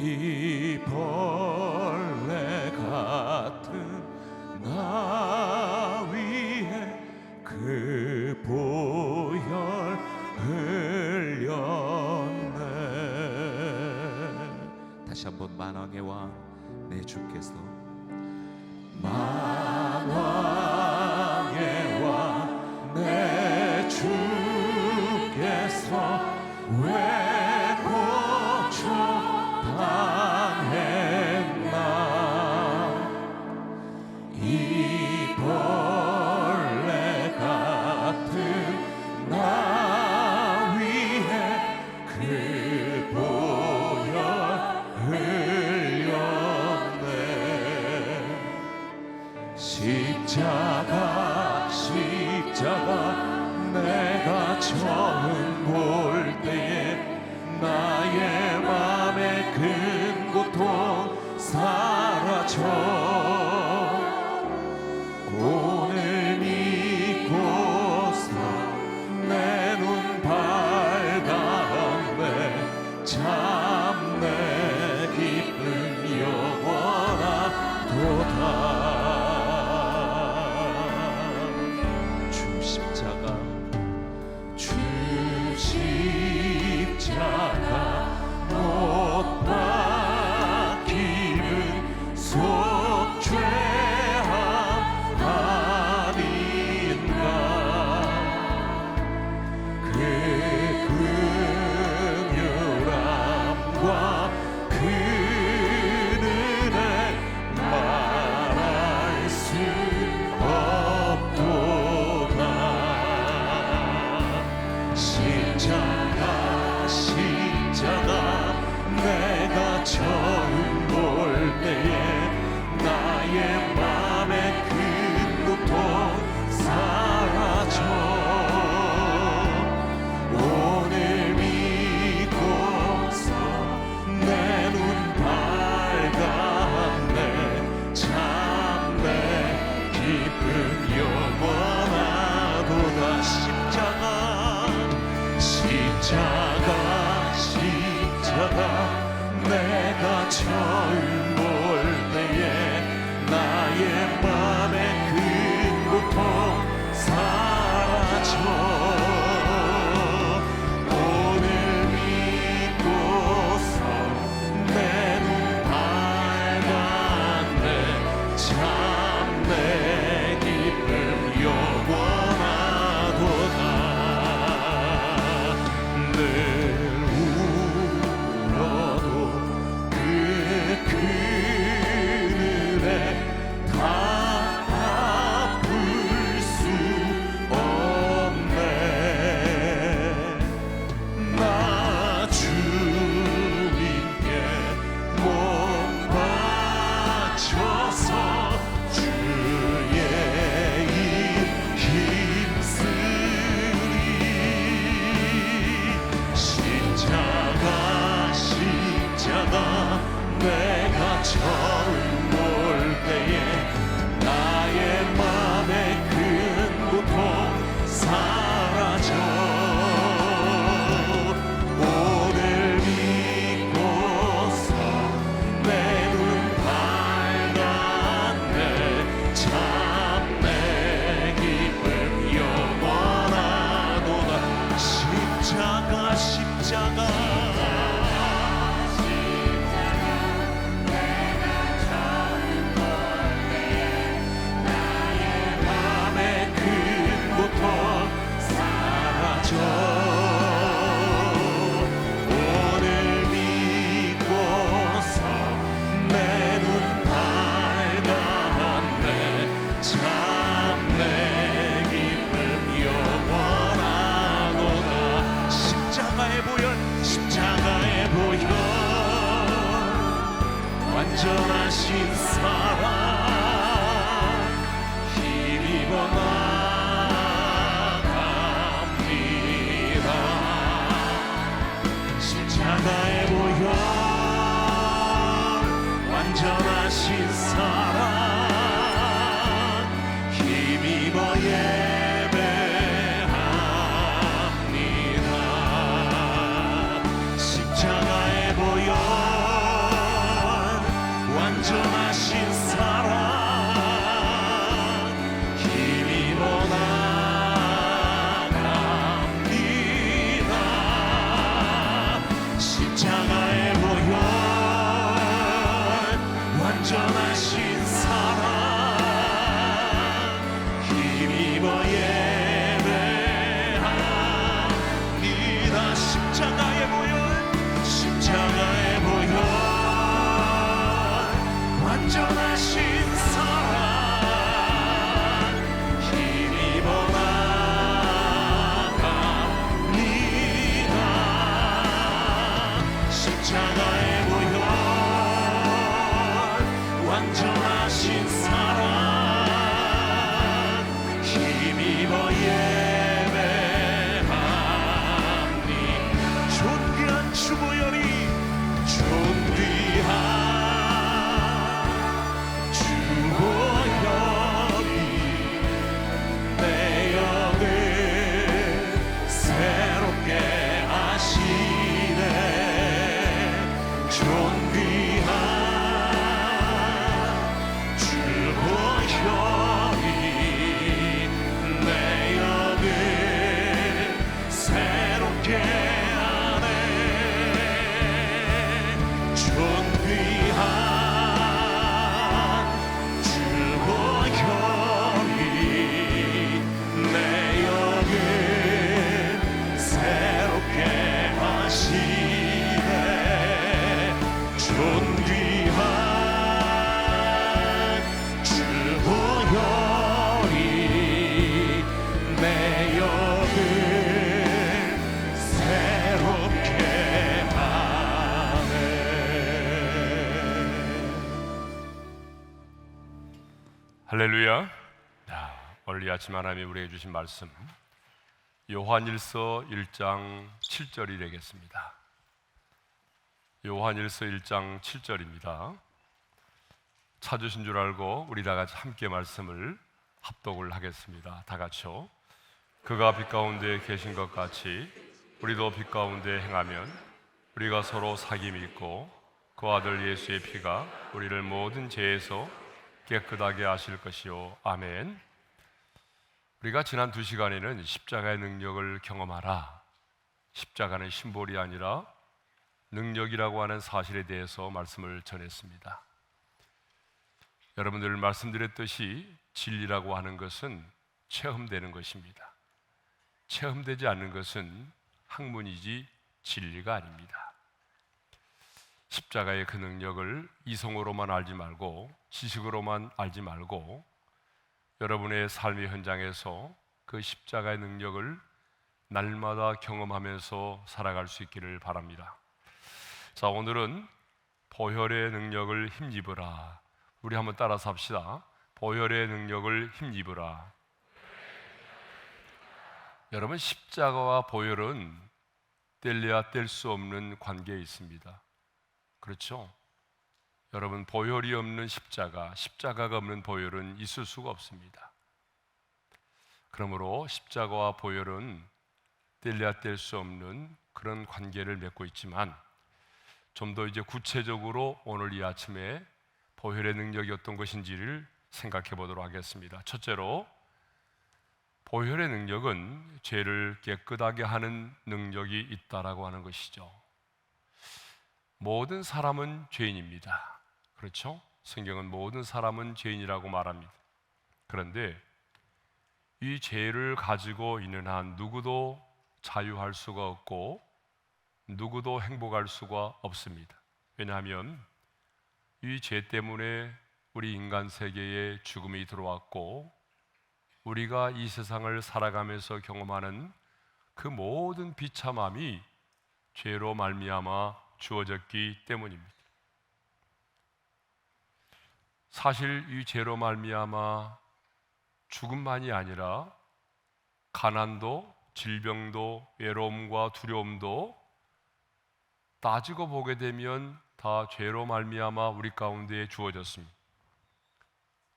이 벌레 같은 나 위에 그 보혈 흘렸네. 다시 한번 만왕의 왕 내 주께서, 만왕의 왕 내 주께서 왜 고쳐 당했나. 이 벌레 같은 나 위에 그 보혈 흘렸네. 십자가 내가 처음 볼 때에 나의 맘의 큰 고통 사라져. 오늘 믿고서 내 눈 밝았네. 참 내 기쁨 영원하도다. 주 십자가 못 박히는 속죄함 아닌가. 그 긍휼함과 그 은혜 말할 수 없도다. 십자가 내가 처음 볼 때에 나의 맘의 큰 고통 사라져. 오늘 믿고서 내 눈 밝았네. 참 내 기쁨 영원하도다. 십자가 내가 처음 볼 때에 나의 맘의 큰 고통 사라져. 오늘 믿고서 내 눈 밝았네. 참 내 기쁨 영원하도다. 늘 그 은혜 다 갚을 수 없네. 나 주님께 몸 바쳐서 주의 일 힘쓰리. 십자가 내가 처음 볼 때에 나의 맘의 큰 고통 사라져. 오늘 믿고서 내 눈 밝았네. 참 내 기쁨 영원하도다. 십자가 오늘 믿고서 내 눈 밝았네. 참 내 기쁨 영원하도다. 십자가의 보혈 완전하신 사랑 힘입어 십자가의 보혈 완전하신 사랑 힘입어 예배합니다. 십자가의 보혈 십자가의 보혈 완전하신 사랑 힘입어 예배합니다. 십자가의 보혈 완전하신 사랑 힘입어 나갑니다. 십자가의 보혈 완전하신 사랑 힘입어 예배합니. 존귀한 주보혈이 존귀한 주보혈이 내 영을 새롭게 하시네. 존귀한 주보혈이 내 영을 새롭게 하네. 존귀한 주보혈이 내 영을 새롭게 하시네. 존귀한 주보혈이 내 영을 새롭게 하네. 할렐루야. 오늘 이 아침 하나님이 우리에게 주신 말씀 요한일서 1장 7절이 되겠습니다. 요한일서 1장 7절입니다. 찾으신 줄 알고 우리 다 같이 함께 말씀을 합독을 하겠습니다. 다 같이요. 그가 빛 가운데 계신 것 같이 우리도 빛 가운데 행하면 우리가 서로 사귐이 있고 그 아들 예수의 피가 우리를 모든 죄에서 깨끗하게 하실 것이요. 아멘. 우리가 지난 2시간에는 십자가의 능력을 경험하라, 십자가는 심볼이 아니라 능력이라고 하는 사실에 대해서 말씀을 전했습니다. 여러분들 말씀드렸듯이 진리라고 하는 것은 체험되는 것입니다. 체험되지 않는 것은 학문이지 진리가 아닙니다. 십자가의 그 능력을 이성으로만 알지 말고 지식으로만 알지 말고 여러분의 삶의 현장에서 그 십자가의 능력을 날마다 경험하면서 살아갈 수 있기를 바랍니다. 자, 오늘은 보혈의 능력을 힘입으라. 우리 한번 따라서 합시다. 보혈의 능력을 힘입으라. 여러분, 십자가와 보혈은 뗄래야 뗄 수 없는 관계에 있습니다. 그렇죠? 여러분, 보혈이 없는 십자가, 십자가가 없는 보혈은 있을 수가 없습니다. 그러므로 십자가와 보혈은 뗄래야 뗄 수 없는 그런 관계를 맺고 있지만 좀 더 이제 구체적으로 오늘 이 아침에 보혈의 능력이 어떤 것인지를 생각해 보도록 하겠습니다. 첫째로, 보혈의 능력은 죄를 깨끗하게 하는 능력이 있다라고 하는 것이죠. 모든 사람은 죄인입니다. 그렇죠? 성경은 모든 사람은 죄인이라고 말합니다. 그런데 이 죄를 가지고 있는 한 누구도 자유할 수가 없고 누구도 행복할 수가 없습니다. 왜냐하면 이 죄 때문에 우리 인간 세계에 죽음이 들어왔고 우리가 이 세상을 살아가면서 경험하는 그 모든 비참함이 죄로 말미암아 주어졌기 때문입니다. 사실 이 죄로 말미암아 죽음만이 아니라 가난도, 질병도, 외로움과 두려움도 따지고 보게 되면 다 죄로 말미암아 우리 가운데에 주어졌습니다.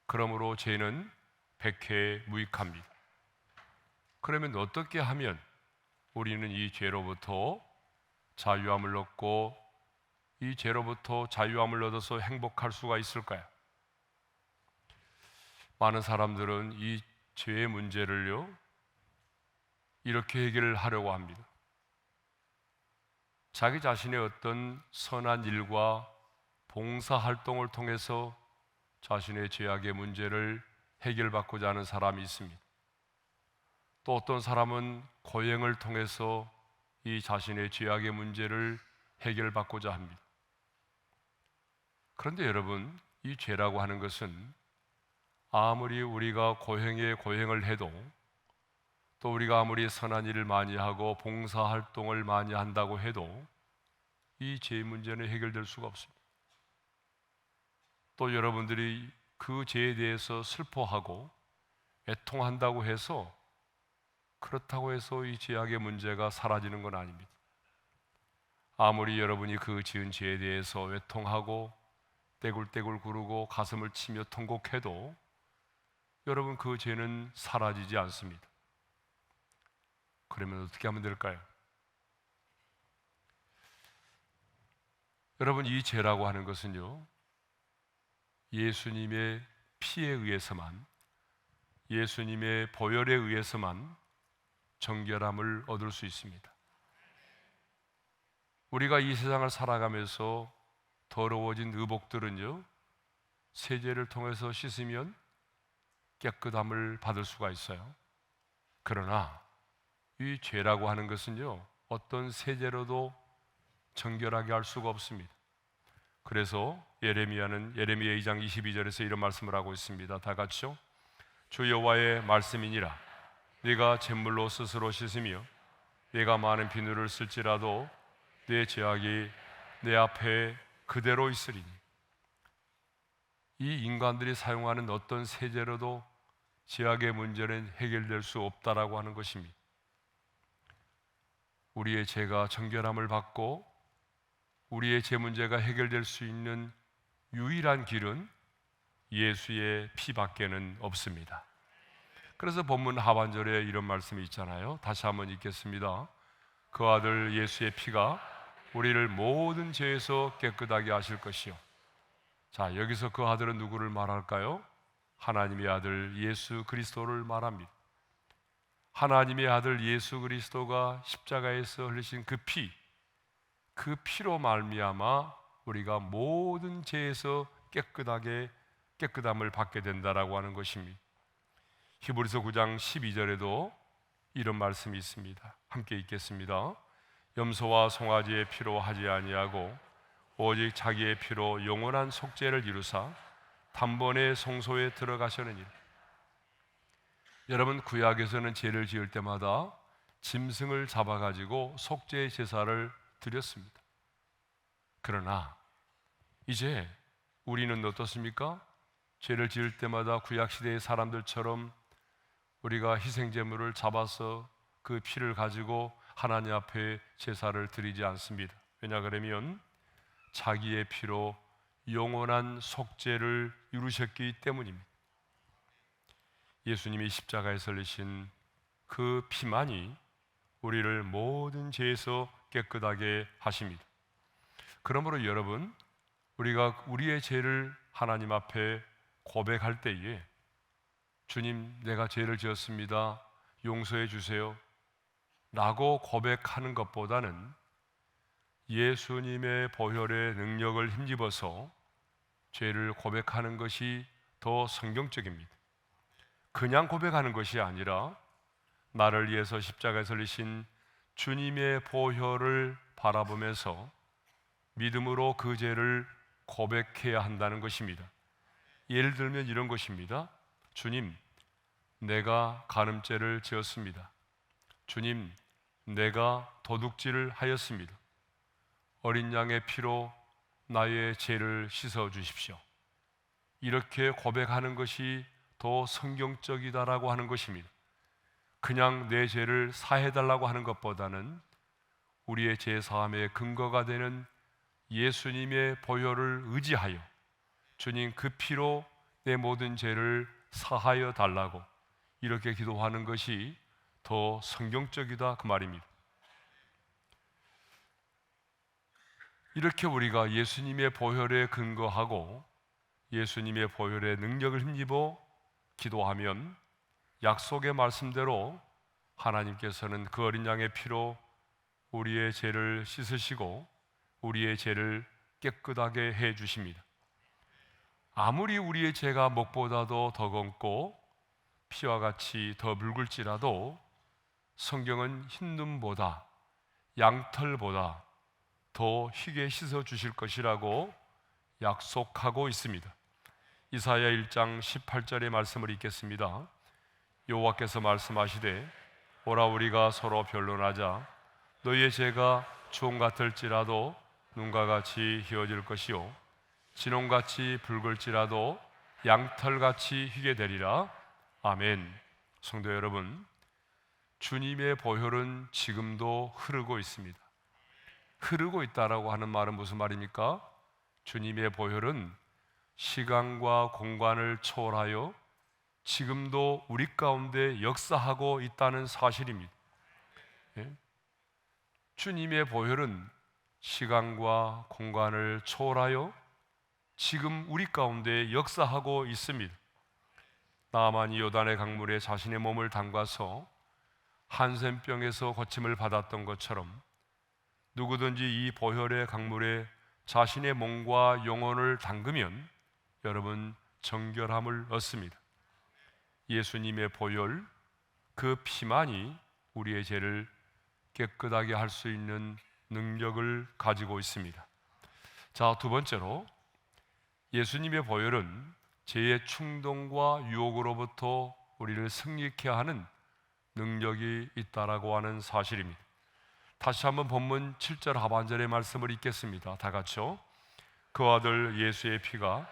그러므로 죄는 백해무익합니다. 그러면 어떻게 하면 우리는 이 죄로부터 자유함을 얻고 이 죄로부터 자유함을 얻어서 행복할 수가 있을까요? 많은 사람들은 이 죄의 문제를요 이렇게 해결을 하려고 합니다. 자기 자신의 어떤 선한 일과 봉사 활동을 통해서 자신의 죄악의 문제를 해결받고자 하는 사람이 있습니다. 또 어떤 사람은 고행을 통해서 이 자신의 죄악의 문제를 해결받고자 합니다. 그런데 여러분, 이 죄라고 하는 것은 아무리 우리가 고행에 고행을 해도, 또 우리가 아무리 선한 일을 많이 하고 봉사활동을 많이 한다고 해도 이 죄의 문제는 해결될 수가 없습니다. 또 여러분들이 그 죄에 대해서 슬퍼하고 애통한다고 해서, 그렇다고 해서 이 죄악의 문제가 사라지는 건 아닙니다. 아무리 여러분이 그 지은 죄에 대해서 애통하고 떼굴떼굴 구르고 가슴을 치며 통곡해도 여러분, 그 죄는 사라지지 않습니다. 그러면 어떻게 하면 될까요? 여러분, 이 죄라고 하는 것은요, 예수님의 피에 의해서만, 예수님의 보혈에 의해서만 정결함을 얻을 수 있습니다. 우리가 이 세상을 살아가면서 더러워진 의복들은요, 세제를 통해서 씻으면 깨끗함을 받을 수가 있어요. 그러나 이 죄라고 하는 것은요, 어떤 세제로도 정결하게 할 수가 없습니다. 그래서 예레미야는 예레미야 2장 22절에서 이런 말씀을 하고 있습니다. 다 같이요. 주 여호와의 말씀이니라. 네가 잿물로 스스로 씻으며 네가 많은 비누를 쓸지라도 네 죄악이 내 앞에 그대로 있으리니. 이 인간들이 사용하는 어떤 세제로도 죄악의 문제는 해결될 수 없다라고 하는 것입니다. 우리의 죄가 정결함을 받고 우리의 죄 문제가 해결될 수 있는 유일한 길은 예수의 피밖에는 없습니다. 그래서 본문 하반절에 이런 말씀이 있잖아요. 다시 한번 읽겠습니다. 그 아들 예수의 피가 우리를 모든 죄에서 깨끗하게 하실 것이요. 자, 여기서 그 아들은 누구를 말할까요? 하나님의 아들 예수 그리스도를 말합니다. 하나님의 아들 예수 그리스도가 십자가에서 흘리신 그 피, 그 피로 말미암아 우리가 모든 죄에서 깨끗함을 받게 된다라고 하는 것입니다. 히브리서 9장 12절에도 이런 말씀이 있습니다. 함께 읽겠습니다. 염소와 송아지의 피로 하지 아니하고 오직 자기의 피로 영원한 속죄를 이루사 단번에 성소에 들어가셨느니라. 여러분, 구약에서는 죄를 지을 때마다 짐승을 잡아가지고 속죄의 제사를 드렸습니다. 그러나 이제 우리는 어떻습니까? 죄를 지을 때마다 구약시대의 사람들처럼 우리가 희생제물을 잡아서 그 피를 가지고 하나님 앞에 제사를 드리지 않습니다. 왜냐 그러면 자기의 피로 영원한 속죄를 이루셨기 때문입니다. 예수님이 십자가에서 흘리신 그 피만이 우리를 모든 죄에서 깨끗하게 하십니다. 그러므로 여러분, 우리가 우리의 죄를 하나님 앞에 고백할 때에 주님, 내가 죄를 지었습니다. 용서해 주세요 라고 고백하는 것보다는 예수님의 보혈의 능력을 힘입어서 죄를 고백하는 것이 더 성경적입니다. 그냥 고백하는 것이 아니라 나를 위해서 십자가에 흘리신 주님의 보혈을 바라보면서 믿음으로 그 죄를 고백해야 한다는 것입니다. 예를 들면 이런 것입니다. 주님, 내가 간음죄를 지었습니다. 주님, 내가 도둑질을 하였습니다. 어린 양의 피로 나의 죄를 씻어 주십시오. 이렇게 고백하는 것이 더 성경적이다라고 하는 것입니다. 그냥 내 죄를 사해달라고 하는 것보다는 우리의 죄 사함의 근거가 되는 예수님의 보혈을 의지하여 주님, 그 피로 내 모든 죄를 사하여 달라고 이렇게 기도하는 것이 더 성경적이다 그 말입니다. 이렇게 우리가 예수님의 보혈에 근거하고 예수님의 보혈의 능력을 힘입어 기도하면 약속의 말씀대로 하나님께서는 그 어린 양의 피로 우리의 죄를 씻으시고 우리의 죄를 깨끗하게 해 주십니다. 아무리 우리의 죄가 목보다도 더 검고 피와 같이 더 묽을지라도 성경은 흰눈보다 양털보다 더 희게 씻어 주실 것이라고 약속하고 있습니다. 이사야 1장 18절의 말씀을 읽겠습니다. 여호와께서 말씀하시되 오라 우리가 서로 변론하자. 너희의 죄가 주홍 같을지라도 눈과 같이 희어질 것이요 진홍같이 붉을지라도 양털같이 희게 되리라. 아멘. 성도 여러분, 주님의 보혈은 지금도 흐르고 있습니다. 흐르고 있다라고 하는 말은 무슨 말입니까? 주님의 보혈은 시간과 공간을 초월하여 지금도 우리 가운데 역사하고 있다는 사실입니다. 예? 주님의 보혈은 시간과 공간을 초월하여 지금 우리 가운데 역사하고 있습니다. 나아만이 요단의 강물에 자신의 몸을 담가서 한센병에서 고침을 받았던 것처럼 누구든지 이 보혈의 강물에 자신의 몸과 영혼을 담그면 여러분 정결함을 얻습니다. 예수님의 보혈, 그 피만이 우리의 죄를 깨끗하게 할 수 있는 능력을 가지고 있습니다. 자, 두 번째로 예수님의 보혈은 죄의 충동과 유혹으로부터 우리를 승리케 하는 능력이 있다라고 하는 사실입니다. 다시 한번 본문 7절 하반절의 말씀을 읽겠습니다. 다 같이요. 그 아들 예수의 피가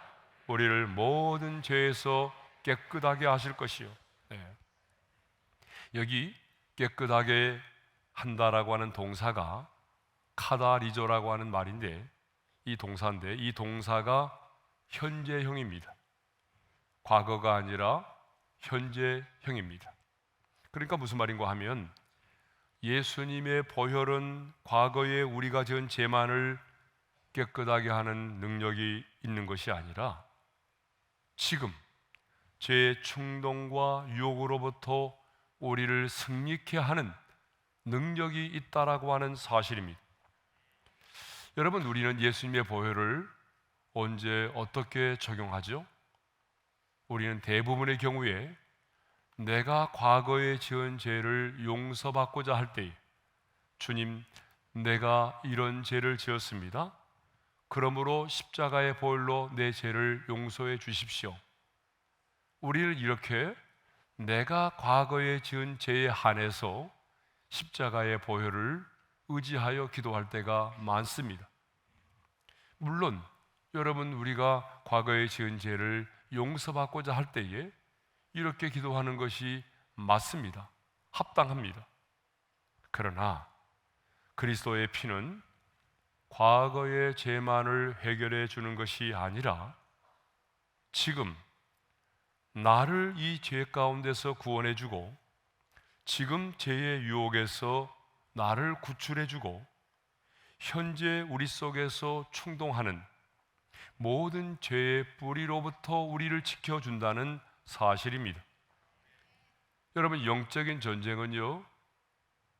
우리를 모든 죄에서 깨끗하게 하실 것이요. 네. 여기 깨끗하게 한다라고 하는 동사가 카다리조라고 하는 말인데 이 동사인데 이 동사가 현재형입니다. 과거가 아니라 현재형입니다. 그러니까 무슨 말인가 하면 예수님의 보혈은 과거에 우리가 지은 죄만을 깨끗하게 하는 능력이 있는 것이 아니라 지금 죄의 충동과 유혹으로부터 우리를 승리케 하는 능력이 있다라고 하는 사실입니다. 여러분, 우리는 예수님의 보혈을 언제 어떻게 적용하죠? 우리는 대부분의 경우에 내가 과거에 지은 죄를 용서받고자 할 때에 주님, 내가 이런 죄를 지었습니다. 그러므로 십자가의 보혈로 내 죄를 용서해 주십시오. 우리는 이렇게 내가 과거에 지은 죄에 한해서 십자가의 보혈을 의지하여 기도할 때가 많습니다. 물론 여러분, 우리가 과거에 지은 죄를 용서받고자 할 때에 이렇게 기도하는 것이 맞습니다. 합당합니다. 그러나 그리스도의 피는 과거의 죄만을 해결해 주는 것이 아니라 지금 나를 이 죄 가운데서 구원해 주고 지금 죄의 유혹에서 나를 구출해 주고 현재 우리 속에서 충동하는 모든 죄의 뿌리로부터 우리를 지켜준다는 사실입니다. 여러분, 영적인 전쟁은요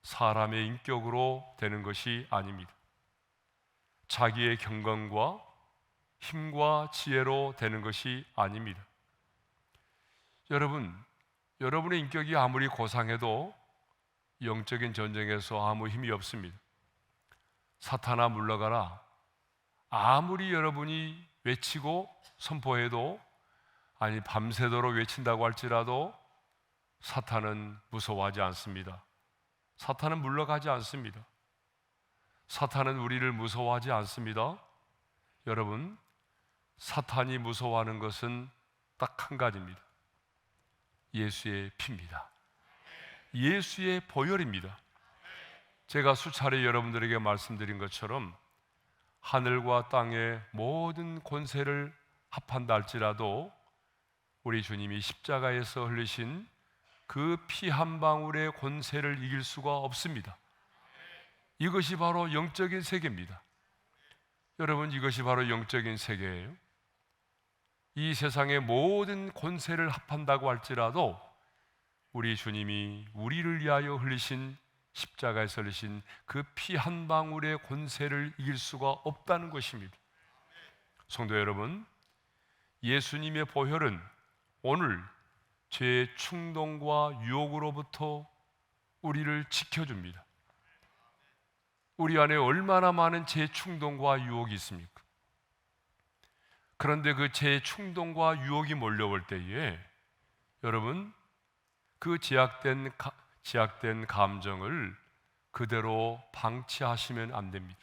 사람의 인격으로 되는 것이 아닙니다. 자기의 경건과 힘과 지혜로 되는 것이 아닙니다. 여러분의 인격이 아무리 고상해도 영적인 전쟁에서 아무 힘이 없습니다. 사탄아 물러가라, 아무리 여러분이 외치고 선포해도, 아니 밤새도록 외친다고 할지라도 사탄은 무서워하지 않습니다. 사탄은 물러가지 않습니다. 사탄은 우리를 무서워하지 않습니다. 여러분, 사탄이 무서워하는 것은 딱 한 가지입니다. 예수의 피입니다. 예수의 보혈입니다. 제가 수차례 여러분들에게 말씀드린 것처럼 하늘과 땅의 모든 권세를 합한다 할지라도 우리 주님이 십자가에서 흘리신 그 피 한 방울의 권세를 이길 수가 없습니다. 이것이 바로 영적인 세계입니다. 여러분, 이것이 바로 영적인 세계예요. 이 세상의 모든 권세를 합한다고 할지라도 우리 주님이 우리를 위하여 흘리신 십자가에서 흘리신 그 피 한 방울의 권세를 이길 수가 없다는 것입니다. 성도 여러분, 예수님의 보혈은 오늘 죄의 충동과 유혹으로부터 우리를 지켜줍니다. 우리 안에 얼마나 많은 죄의 충동과 유혹이 있습니까? 그런데 그 죄의 충동과 유혹이 몰려올 때에 여러분, 그 제약된 감정을 그대로 방치하시면 안 됩니다.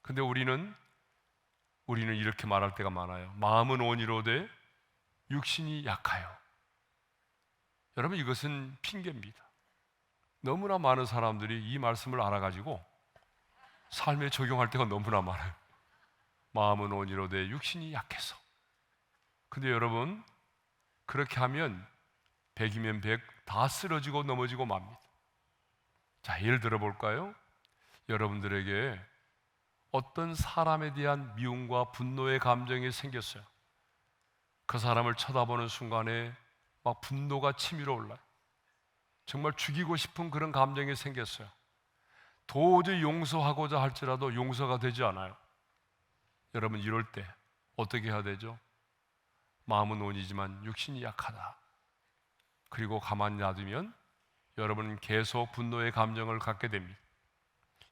근데 우리는 이렇게 말할 때가 많아요. 마음은 온이로되 육신이 약하여. 여러분, 이것은 핑계입니다. 너무나 많은 사람들이 이 말씀을 알아가지고 삶에 적용할 때가 너무나 많아요. 마음은 온이로되 육신이 약해서. 근데 여러분, 그렇게 하면 100이면 100 다 쓰러지고 넘어지고 맙니다. 자, 예를 들어 볼까요? 여러분들에게 어떤 사람에 대한 미움과 분노의 감정이 생겼어요. 그 사람을 쳐다보는 순간에 막 분노가 치밀어 올라요. 정말 죽이고 싶은 그런 감정이 생겼어요. 도저히 용서하고자 할지라도 용서가 되지 않아요. 여러분, 이럴 때 어떻게 해야 되죠? 마음은 온이지만 육신이 약하다. 그리고 가만히 놔두면 여러분은 계속 분노의 감정을 갖게 됩니다.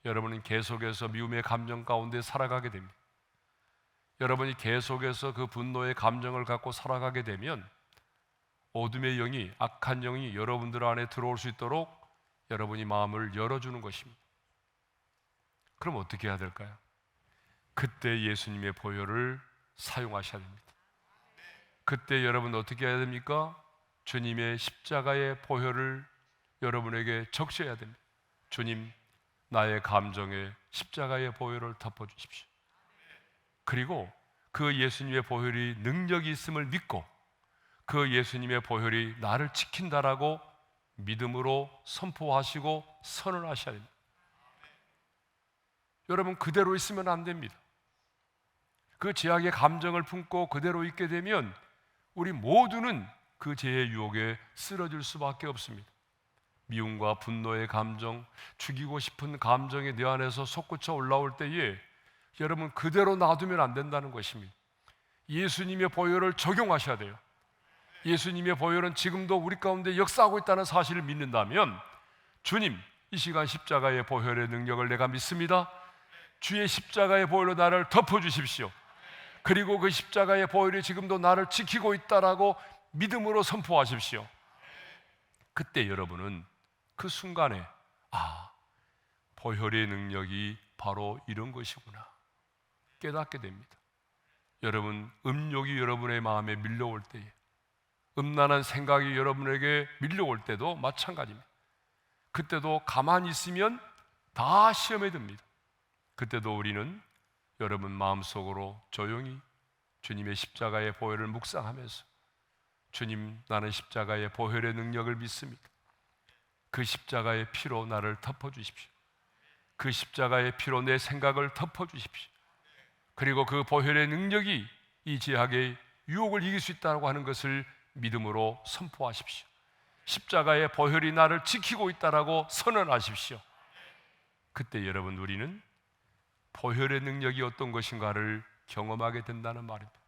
여러분은 계속해서 미움의 감정 가운데 살아가게 됩니다. 여러분이 계속해서 그 분노의 감정을 갖고 살아가게 되면 어둠의 영이, 악한 영이 여러분들 안에 들어올 수 있도록 여러분이 마음을 열어주는 것입니다. 그럼 어떻게 해야 될까요? 그때 예수님의 보혈을 사용하셔야 됩니다. 그때 여러분 어떻게 해야 됩니까? 주님의 십자가의 보혈을 여러분에게 적셔야 됩니다. 주님, 나의 감정에 십자가의 보혈을 덮어주십시오. 그리고 그 예수님의 보혈이 능력이 있음을 믿고 그 예수님의 보혈이 나를 지킨다라고 믿음으로 선포하시고 선언하셔야 됩니다. 여러분, 그대로 있으면 안 됩니다. 그 죄악의 감정을 품고 그대로 있게 되면 우리 모두는 그 죄의 유혹에 쓰러질 수밖에 없습니다. 미움과 분노의 감정, 죽이고 싶은 감정이 내 안에서 솟구쳐 올라올 때에 여러분, 그대로 놔두면 안 된다는 것입니다. 예수님의 보혈을 적용하셔야 돼요. 예수님의 보혈은 지금도 우리 가운데 역사하고 있다는 사실을 믿는다면, 주님, 이 시간 십자가의 보혈의 능력을 내가 믿습니다. 주의 십자가의 보혈로 나를 덮어주십시오. 그리고 그 십자가의 보혈이 지금도 나를 지키고 있다라고 믿음으로 선포하십시오. 그때 여러분은 그 순간에 보혈의 능력이 바로 이런 것이구나 깨닫게 됩니다. 여러분, 음욕이 여러분의 마음에 밀려올 때에, 음란한 생각이 여러분에게 밀려올 때도 마찬가지입니다. 그때도 가만히 있으면 다 시험에 듭니다. 그때도 우리는 여러분 마음속으로 조용히 주님의 십자가의 보혈을 묵상하면서, 주님, 나는 십자가의 보혈의 능력을 믿습니다. 그 십자가의 피로 나를 덮어주십시오. 그 십자가의 피로 내 생각을 덮어주십시오. 그리고 그 보혈의 능력이 이 죄악의 유혹을 이길 수 있다고 하는 것을 믿음으로 선포하십시오. 십자가의 보혈이 나를 지키고 있다라고 선언하십시오. 그때 여러분, 우리는 보혈의 능력이 어떤 것인가를 경험하게 된다는 말입니다.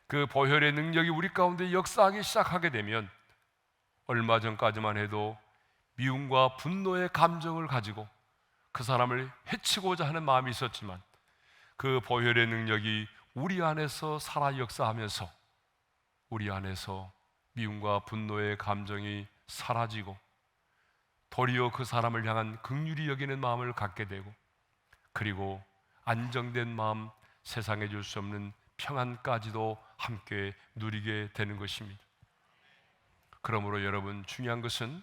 그 보혈의 능력이 우리 가운데 역사하기 시작하게 되면, 얼마 전까지만 해도 미움과 분노의 감정을 가지고 그 사람을 해치고자 하는 마음이 있었지만, 그 보혈의 능력이 우리 안에서 살아 역사하면서 우리 안에서 미움과 분노의 감정이 사라지고 도리어 그 사람을 향한 긍휼히 여기는 마음을 갖게 되고, 그리고 안정된 마음, 세상에 줄 수 없는 평안까지도 함께 누리게 되는 것입니다. 그러므로 여러분, 중요한 것은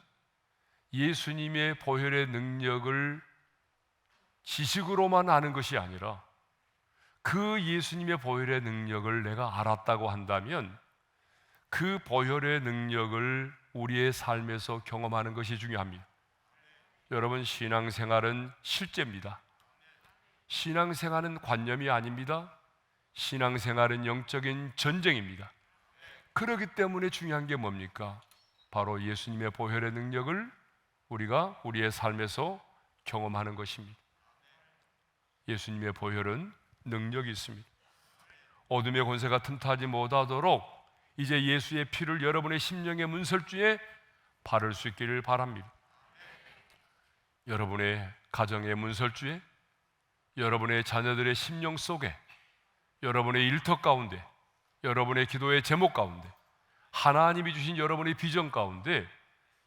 예수님의 보혈의 능력을 지식으로만 아는 것이 아니라 그 예수님의 보혈의 능력을 내가 알았다고 한다면 그 보혈의 능력을 우리의 삶에서 경험하는 것이 중요합니다. 여러분, 신앙생활은 실제입니다. 신앙생활은 관념이 아닙니다. 신앙생활은 영적인 전쟁입니다. 그렇기 때문에 중요한 게 뭡니까? 바로 예수님의 보혈의 능력을 우리가 우리의 삶에서 경험하는 것입니다. 예수님의 보혈은 능력이 있습니다. 어둠의 권세가 틈타지 못하도록 이제 예수의 피를 여러분의 심령의 문설주에 바를 수 있기를 바랍니다. 여러분의 가정의 문설주에, 여러분의 자녀들의 심령 속에, 여러분의 일터 가운데, 여러분의 기도의 제목 가운데, 하나님이 주신 여러분의 비전 가운데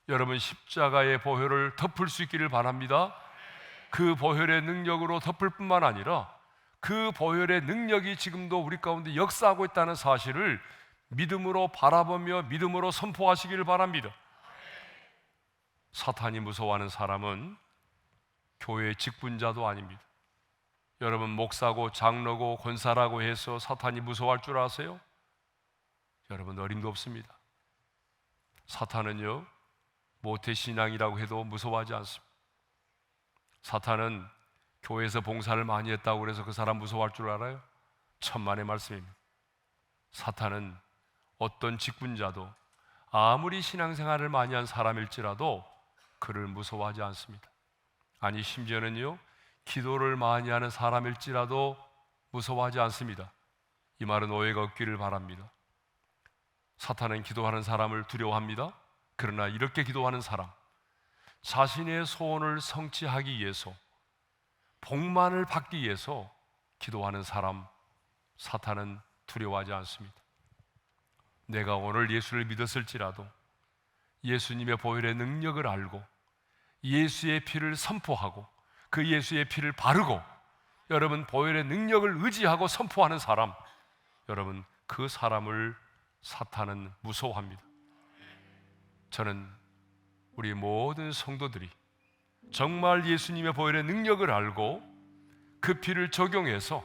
여러분 십자가의 보혈을 덮을 수 있기를 바랍니다. 그 보혈의 능력으로 덮을 뿐만 아니라 그 보혈의 능력이 지금도 우리 가운데 역사하고 있다는 사실을 믿음으로 바라보며 믿음으로 선포하시기를 바랍니다. 사탄이 무서워하는 사람은 교회의 직분자도 아닙니다. 여러분 목사고 장로고 권사라고 해서 사탄이 무서워할 줄 아세요? 여러분 어림도 없습니다. 사탄은요 모태신앙이라고 해도 무서워하지 않습니다. 사탄은 교회에서 봉사를 많이 했다고 해서 그 사람 무서워할 줄 알아요? 천만의 말씀입니다. 사탄은 어떤 직분자도 아무리 신앙생활을 많이 한 사람일지라도 그를 무서워하지 않습니다. 아니 심지어는요 기도를 많이 하는 사람일지라도 무서워하지 않습니다. 이 말은 오해가 없기를 바랍니다. 사탄은 기도하는 사람을 두려워합니다. 그러나 이렇게 기도하는 사람, 자신의 소원을 성취하기 위해서, 복만을 받기 위해서 기도하는 사람, 사탄은 두려워하지 않습니다. 내가 오늘 예수를 믿었을지라도 예수님의 보혈의 능력을 알고 예수의 피를 선포하고 그 예수의 피를 바르고 여러분 보혈의 능력을 의지하고 선포하는 사람, 여러분 그 사람을 사탄은 무서워합니다. 저는 우리 모든 성도들이 정말 예수님의 보혈의 능력을 알고 그 피를 적용해서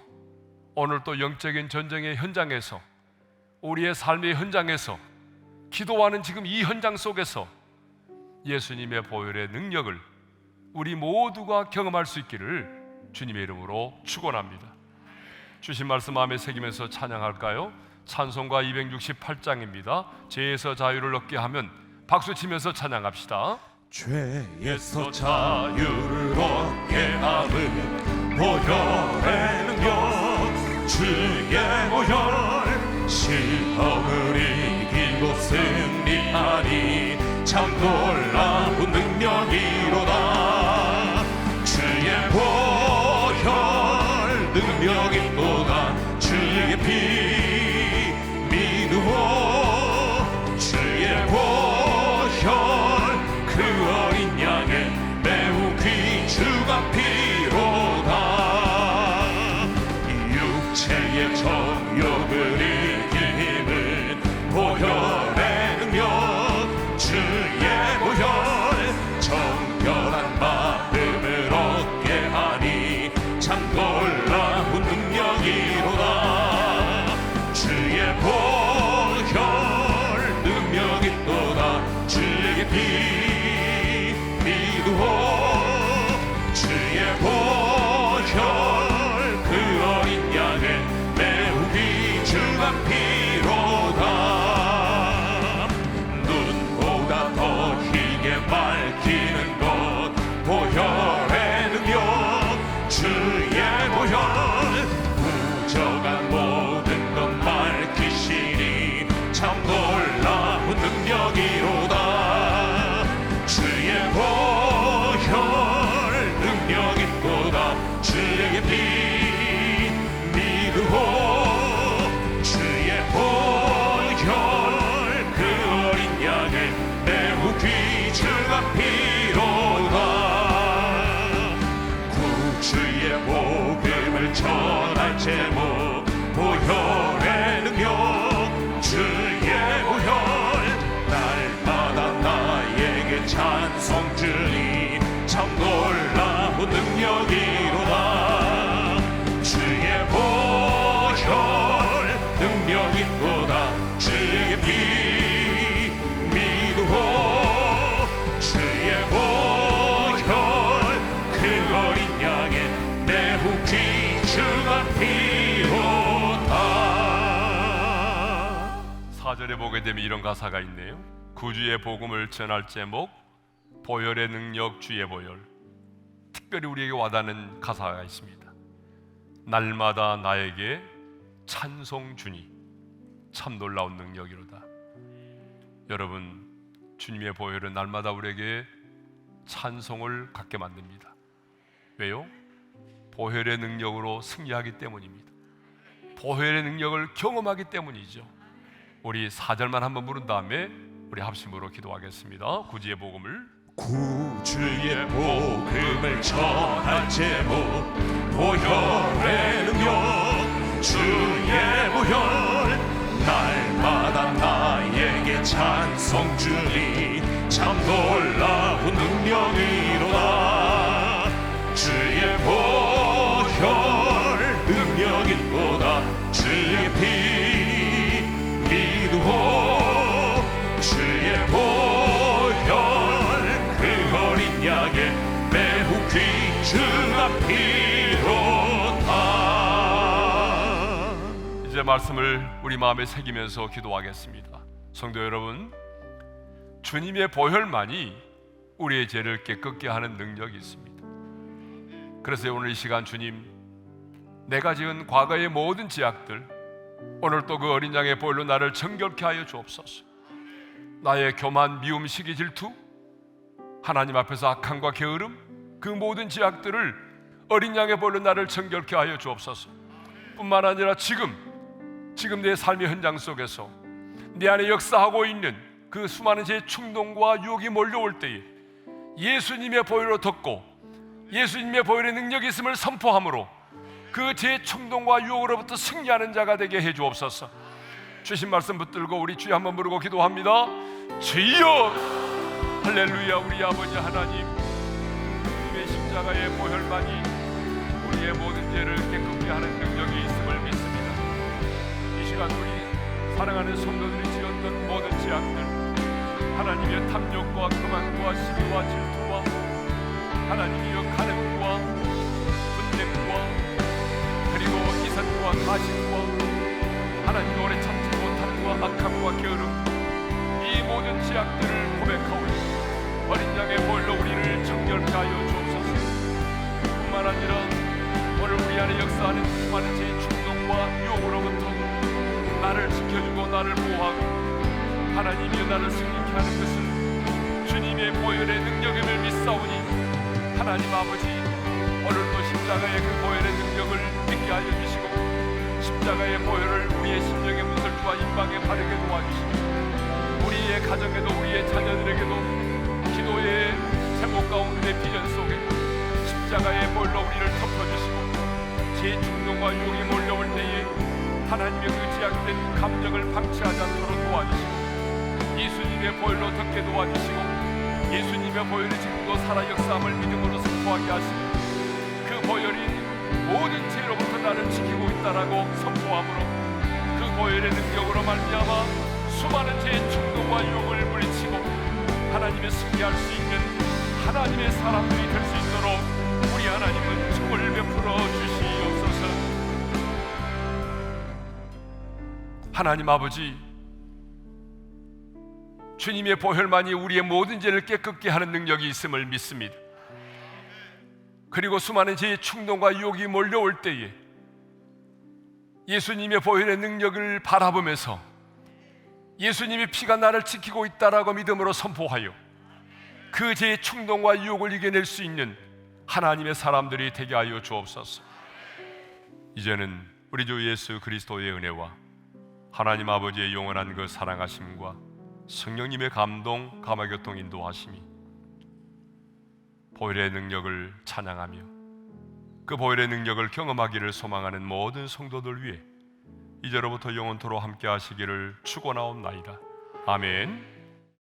오늘 또 영적인 전쟁의 현장에서 우리의 삶의 현장에서 기도하는 지금 이 현장 속에서 예수님의 보혈의 능력을 우리 모두가 경험할 수 있기를 주님의 이름으로 축원합니다. 주신 말씀 마음에 새기면서 찬양할까요? 찬송가 268장입니다. 죄에서 자유를 얻게 하면 박수치면서 찬양합시다. 죄에서 자유를 얻게 하는 보혈의 능력, 주의 보혈, 시험을 이기고 승리하니 참 놀라운 능력이로다. 주의 보혈 능력이 또다. 주의 피 믿으오. 주의 보혈 그 어린 양의 매우 귀중한 피로다. 육체의 정욕을 이길 힘은 보혈의 능력, 주의 보혈 정결한 마음을 얻게 하니 참 놀라운 능력이로다. 주의 보혈 능력이 또다. 주의 피 믿으오. 주의 보혈 그 어린 양의 매우 귀중한 피로다. 눈보다 더 희게 밝히는 것 보혈의 능력, 주의 보혈 부정한 모든 것 밝히시니 참 놀라운 능력이로다. 주의 보혈 능력이 또다. 주의 피 믿으오. 주의 보혈 그 어린 양의 매우 귀중한 피로다. 구주의 복음을 전할 제목 보혈의 능력, 주의 보혈 날마다 나에게 찬송 주니 참 놀라운 능력이로다. 주의 보혈 능력이 또다. 주의 피 믿으오. 주의 보혈 그 어린 양의 매우 귀중한 피로다. 4절에 보게 되면 이런 가사가 있네요. 구주의 복음을 전할 제목 보혈의 능력, 주의 보혈. 특별히 우리에게 와닿는 가사가 있습니다. 날마다 나에게 찬송 주니 참 놀라운 능력이로다. 여러분, 주님의 보혈은 날마다 우리에게 찬송을 갖게 만듭니다. 왜요? 보혈의 능력으로 승리하기 때문입니다. 보혈의 능력을 경험하기 때문이죠. 우리 4절만 한번 부른 다음에 우리 합심으로 기도하겠습니다. 구주의 복음을 구주의 복음을 전할 제목 보혈의 능력 주의 보혈 날마다 나에게 찬송 주니 참 놀라운 능력이로다 주의 보혈 능력이로다 주의 피 믿고 주의 보혈 그 어린 양의 매우 귀중한 피로다. 이제 말씀을 우리 마음에 새기면서 기도하겠습니다. 성도 여러분, 주님의 보혈만이 우리의 죄를 깨끗게 하는 능력이 있습니다. 그래서 오늘 이 시간 주님, 내가 지은 과거의 모든 죄악들 오늘 또 그 어린 양의 보혈로 나를 정결케 하여 주옵소서. 나의 교만, 미움, 시기, 질투, 하나님 앞에서 악함과 게으름, 그 모든 죄악들을 어린 양의 보혈로 나를 정결케 하여 주옵소서. 뿐만 아니라 지금 내 삶의 현장 속에서 내 안에 역사하고 있는 그 수많은 죄의 충동과 유혹이 몰려올 때에 예수님의 보혈로 덮고 예수님의 보혈의 능력이 있음을 선포함으로 그 죄의 충동과 유혹으로부터 승리하는 자가 되게 해 주옵소서. 주신 말씀 붙들고 우리 주여 한번 부르고 기도합니다. 주여, 할렐루야. 우리 아버지 하나님, 주님의 십자가의 보혈만이 우리의 모든 죄를 깨끗게 하는 능력이 있음을 믿습니다. 이 시간 우리 사랑하는 성도들이 지었던 모든 죄악들, 하나님의 탐욕과 교만과 시기와 질투와 하나님이여 간음과 분쟁과 그리고 이산과 가식과 하나님 오래 참지 못함과 악함과 게으름, 이 모든 죄악들을 고백하오니 어린 양의 보혈로 우리를 정결케 하여 주옵소서. 뿐만 아니라 오늘 우리 안에 역사하는 수많은 죄의 충동과 유혹으로부터 나를 지켜주고 나를 보호하고 하나님이여 나를 승리케 하는 것은 주님의 보혈의 능력임을 믿사오니 하나님 아버지, 오늘도 십자가의 그 보혈의 능력을 믿게 하여 주시고 십자가의 보혈을 우리의 심령의 문설주와 임방에 바르게 도와주시고 우리의 가정에도 우리의 자녀들에게도 기도의 제목 가운데 비전 속에 십자가의 보혈로 우리를 덮어주시고 죄의 충동과 유혹이 몰려올 때에 하나님의 그 제약된 감정을 방치하지 않도록 도와주시고 예수님의 보혈로 덮게 도와주시고 예수님의 보혈이 지금도 살아 역사함을 믿음으로 선포하게 하시고 그 보혈이 모든 죄로부터 나를 지키고 있다라고 선포함으로 그 보혈의 능력으로 말미암아 수많은 죄의 충동과 유혹을 물리치고 하나님의 승리할 수 있는 하나님의 사람들이 될 수 있도록 우리 하나님은 축복을 베풀어 주시옵소서. 하나님 아버지, 주님의 보혈만이 우리의 모든 죄를 깨끗게 하는 능력이 있음을 믿습니다. 그리고 수많은 죄의 충동과 유혹이 몰려올 때에 예수님의 보혈의 능력을 바라보면서 예수님의 피가 나를 지키고 있다라고 믿음으로 선포하여 그 죄의 충동과 유혹을 이겨낼 수 있는 하나님의 사람들이 되게 하여 주옵소서. 이제는 우리 주 예수 그리스도의 은혜와 하나님 아버지의 영원한 그 사랑하심과 성령님의 감동, 감화교통 인도하심이 보혈의 능력을 찬양하며 그 보혈의 능력을 경험하기를 소망하는 모든 성도들 위해 이제로부터 영원토록 함께 하시기를 축원하옵나이다. 아멘.